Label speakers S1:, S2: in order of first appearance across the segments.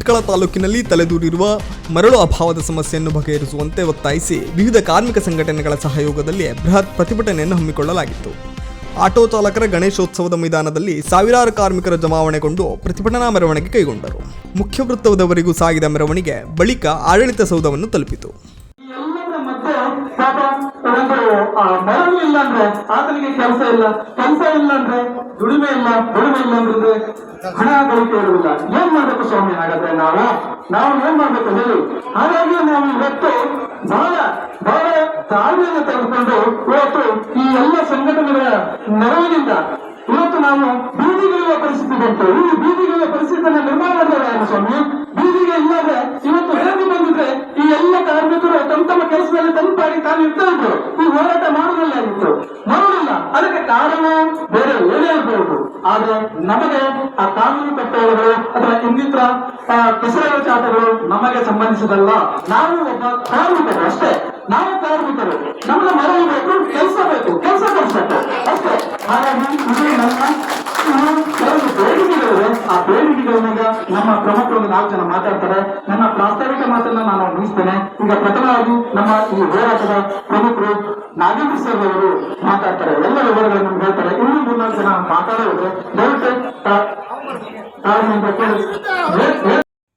S1: ಭಟ್ಕಳ ತಾಲೂಕಿನಲ್ಲಿ ತಲೆದೂರಿರುವ ಮರಳು ಅಭಾವದ ಸಮಸ್ಯೆಯನ್ನು ಬಗೆಹರಿಸುವಂತೆ ಒತ್ತಾಯಿಸಿ ವಿವಿಧ ಕಾರ್ಮಿಕ ಸಂಘಟನೆಗಳ ಸಹಯೋಗದಲ್ಲಿ ಬೃಹತ್ ಪ್ರತಿಭಟನೆಯನ್ನು ಹಮ್ಮಿಕೊಳ್ಳಲಾಗಿತ್ತು. ಆಟೋ ಚಾಲಕರ ಗಣೇಶೋತ್ಸವದ ಮೈದಾನದಲ್ಲಿ ಸಾವಿರಾರು ಕಾರ್ಮಿಕರ ಜಮಾವಣೆಗೊಂಡು ಪ್ರತಿಭಟನಾ ಮೆರವಣಿಗೆ ಕೈಗೊಂಡರು. ಮುಖ್ಯ ವೃತ್ತದವರೆಗೂ ಸಾಗಿದ ಮೆರವಣಿಗೆ ಬಳಿಕ ಆಡಳಿತ ಸೌಧವನ್ನು ತಲುಪಿತು.
S2: ಮರಳು ಇಲ್ಲ ಅಂದ್ರೆ ಆತನಿಗೆ ಕೆಲಸ ಇಲ್ಲ ಅಂದ್ರೆ ದುಡಿಮೆ ಇಲ್ಲ ಅಂದ್ರೆ ಹಣ ಗಳಿಕೆ ಇರುವುದಿಲ್ಲ. ಏನ್ ಮಾಡ್ಬೇಕು ಸ್ವಾಮಿ? ಹಾಗಾದ್ರೆ ನಾವು ಏನ್ ಮಾಡ್ಬೇಕು ಹೇಳಿ? ಹಾಗಾಗಿ ನಾವು ಇವತ್ತು ಬಹಳ ತಾಳ್ಮೆಯನ್ನು ತೆಗೆದುಕೊಂಡು ಇವತ್ತು ಈ ಎಲ್ಲ ಸಂಘಟನೆಗಳ ನೆರವಿನಿಂದ ಇವತ್ತು ನಾವು ಬೀದಿಗಿಳಿಯುವ ಪರಿಸ್ಥಿತಿ ಬಂತು. ಈ ಬೀದಿಗಿಳಿಯುವ ಪರಿಸ್ಥಿತಿಯನ್ನು ನಿರ್ಮಾಣ ಮಾಡಿದಾಗ ಸ್ವಾಮಿ, ಬೀದಿಗೆ ಇಲ್ಲದೆ ಇವತ್ತು ಹೇಗೆ ಬಂದಿದ್ರೆ ಈ ಎಲ್ಲ ಕಾರ್ಮಿಕರು ತಮ್ಮ ಕೆಲಸದಲ್ಲಿ ತನ್ನ ಪಾಡಿ ತಾನು ಇರ್ತಾ ಇದ್ರು. ಈ ಹೋರಾಟ ಮಾಡುವುದಿಲ್ಲಾಗಿತ್ತು, ಮರುಳಿಲ್ಲ. ಅದಕ್ಕೆ ಕಾರಣ ಬೇರೆ ಏನೇ ಇರಬಹುದು, ಆದ್ರೆ ನಮಗೆ ಆ ಕಾನೂನು ಕಟ್ಟಳೆಗಳು ಅಥವಾ ಇನ್ನಿತರ ಕೆಸರೆಗಳ ಚಾಟಗಳು ನಮಗೆ ಸಂಬಂಧಿಸಿದಲ್ಲ. ನಾವು ಒಬ್ಬ ಕಾರ್ಮಿಕರು ಅಷ್ಟೇ. ನಾವು ಕಾರ್ಮಿಕರು, ನಮಗೆ ಮರಳು ಬೇಕು, ಕೆಲಸ ಬೇಕು, ಕೆಲಸ ಕೊಡಿಸ್ಬೇಕು ಅಷ್ಟೇ. ಹಾಗಾಗಿ ಕೆಲವು ಬೇಡಿಕೆಗಳಿವೆ. ಆ ಬೇಡಿಕೆಗಳನ್ನ ನಮ್ಮ ಪ್ರಮುಖರು 4 ಜನ ಮಾತಾಡ್ತಾರೆ. ನನ್ನ ಪ್ರಾಸ್ತಾವಿಕ ಮಾತನ್ನ ನಾನು ಮುಗಿಸ್ತೇನೆ. ಈಗ ಪ್ರಥಮವಾಗಿ ನಮ್ಮ ಈ ಹೋರಾಟದ ಪ್ರಮುಖರು ನಾಗೇಂದ್ರ ಸರ್ ಅವರು ಮಾತಾಡ್ತಾರೆ. ಎಲ್ಲ ವಿವರಗಳನ್ನು ಹೇಳ್ತಾರೆ. ಇನ್ನೂ 3-4 ಜನ ಮಾತಾಡೋದು ದಯವಿಟ್ಟು.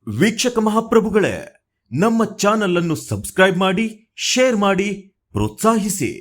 S3: ವೀಕ್ಷಕ ಮಹಾಪ್ರಭುಗಳೇ, ನಮ್ಮ ಚಾನಲ್ ಅನ್ನು ಸಬ್ಸ್ಕ್ರೈಬ್ ಮಾಡಿ, ಶೇರ್ ಮಾಡಿ, ಪ್ರೋತ್ಸಾಹಿಸಿ.